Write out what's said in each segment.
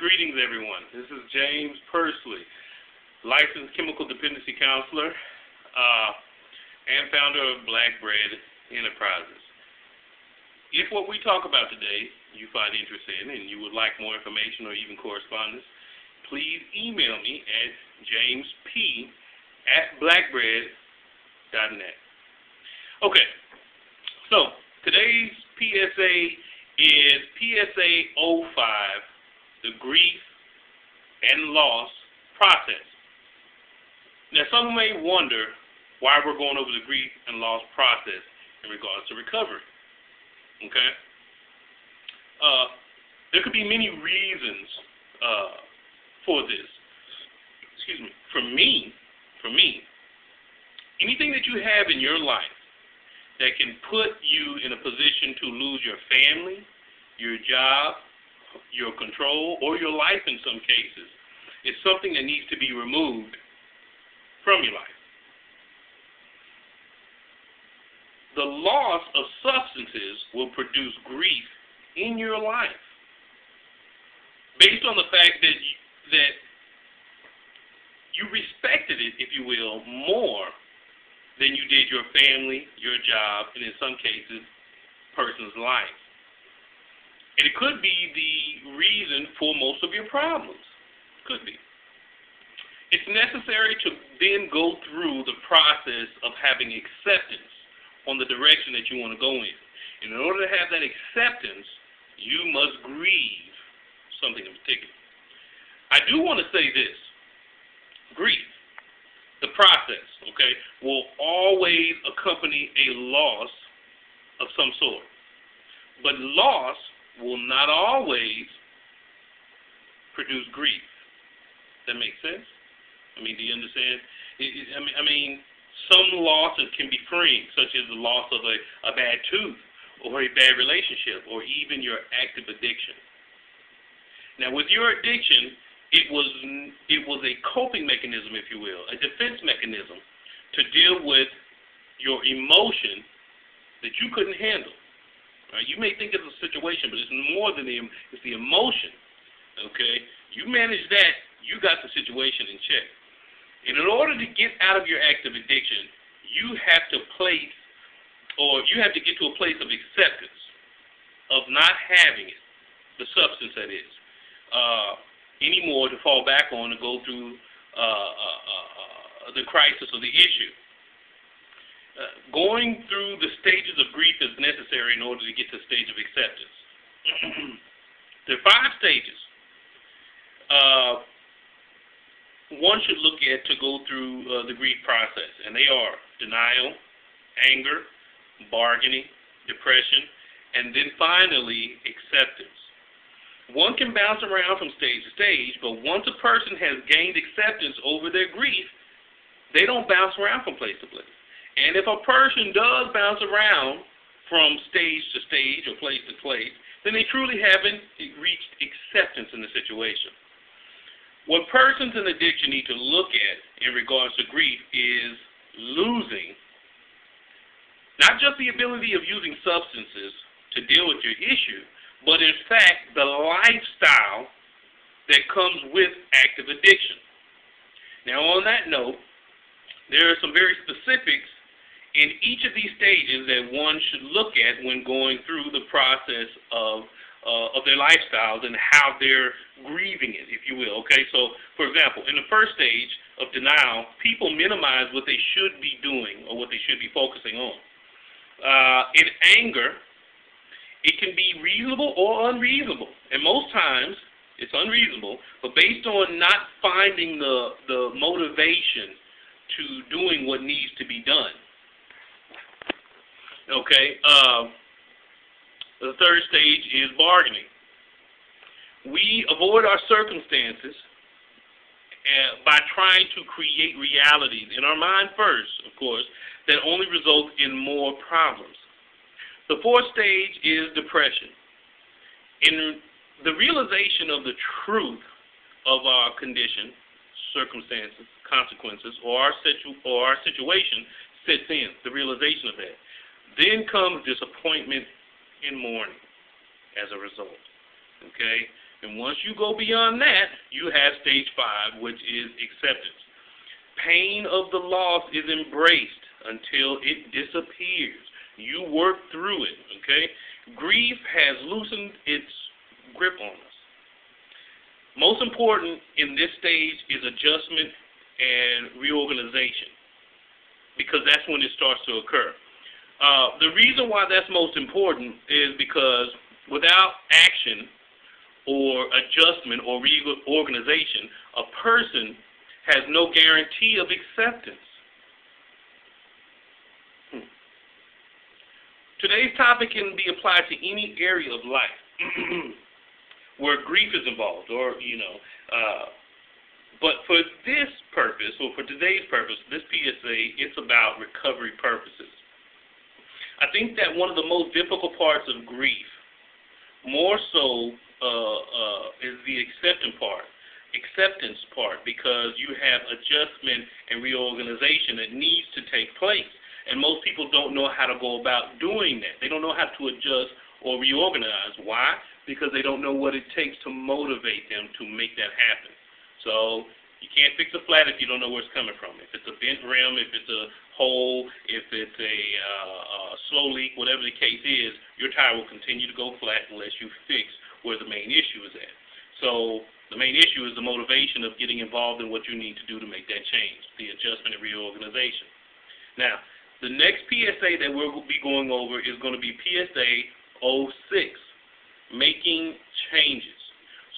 Greetings, everyone. This is James Pursley, licensed chemical dependency counselor and founder of Blackbread Enterprises. If what we talk about today you find interest in and you would like more information or even correspondence, please email me at jamesp@blackbread.net. Okay, so today's PSA is PSA 05, the grief and loss process. Now, some may wonder why we're going over the grief and loss process in regards to recovery. Okay? There could be many reasons for this. Excuse me. For me, anything that you have in your life that can put you in a position to lose your family, your job, your control, or your life in some cases, is something that needs to be removed from your life. The loss of substances will produce grief in your life based on the fact that you respected it, if you will, more than you did your family, your job, and in some cases, person's life. And it could be the reason for most of your problems. Could be. It's necessary to then go through the process of having acceptance on the direction that you want to go in. And in order to have that acceptance, you must grieve something in particular. I do want to say this. Grief, the process, okay, will always accompany a loss of some sort. But loss will not always produce grief. That makes sense? I mean, do you understand? I mean, some losses can be freeing, such as the loss of a bad tooth or a bad relationship or even your active addiction. Now, with your addiction, it was a coping mechanism, if you will, a defense mechanism to deal with your emotion that you couldn't handle. Right? You may think it's a situation, but it's more than it's the emotion. Okay? You manage that, you got the situation in check. And in order to get out of your active addiction, you have to get to a place of acceptance of not having it, the substance that is, anymore to fall back on to go through the crisis of the issue. Going through the stages of grief is necessary in order to get to the stage of acceptance. There are 5 stages one should look at to go through the grief process, and they are denial, anger, bargaining, depression, and then finally acceptance. One can bounce around from stage to stage, but once a person has gained acceptance over their grief, they don't bounce around from place to place. And if a person does bounce around from stage to stage or place to place, then they truly haven't reached acceptance in the situation. What persons in addiction need to look at in regards to grief is losing not just the ability of using substances to deal with your issue, but in fact the lifestyle that comes with active addiction. Now, on that note, there are some very specifics in each of these stages that one should look at when going through the process of their lifestyles and how they're grieving it, if you will. Okay, so for example, in the first stage of denial, people minimize what they should be doing or what they should be focusing on. In anger, it can be reasonable or unreasonable, and most times it's unreasonable, but based on not finding the motivation to doing what needs to be done. Okay, the third stage is bargaining. We avoid our circumstances by trying to create realities in our mind first, of course, that only result in more problems. The fourth stage is depression. In the realization of the truth of our condition, circumstances, consequences, or our situation sets in, the realization of that. Then comes disappointment and mourning as a result. Okay? And once you go beyond that, you have stage 5, which is acceptance. Pain of the loss is embraced until it disappears. You work through it, okay? Grief has loosened its grip on us. Most important in this stage is adjustment and reorganization, because that's when it starts to occur. The reason why that's most important is because without action or adjustment or reorganization, a person has no guarantee of acceptance. Today's topic can be applied to any area of life where grief is involved, or, but for this purpose, or for today's purpose, this PSA, it's about recovery purposes. I think that one of the most difficult parts of grief, more so, is the acceptance part, because you have adjustment and reorganization that needs to take place. And most people don't know how to go about doing that. They don't know how to adjust or reorganize. Why? Because they don't know what it takes to motivate them to make that happen. So you can't fix a flat if you don't know where it's coming from. If it's a bent rim, if it's a hole, if it's a slow leak, whatever the case is, your tire will continue to go flat unless you fix where the main issue is at. So the main issue is the motivation of getting involved in what you need to do to make that change, the adjustment and reorganization. Now, the next PSA that we'll be going over is going to be PSA 06, making changes.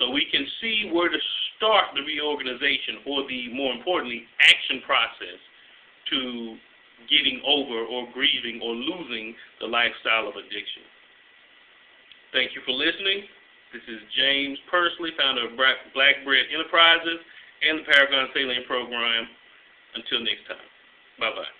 So we can see where to start the reorganization, or the, more importantly, action process to getting over or grieving or losing the lifestyle of addiction. Thank you for listening. This is James Pursley, founder of Blackbread Enterprises and the Paragon Saline Program. Until next time, bye-bye.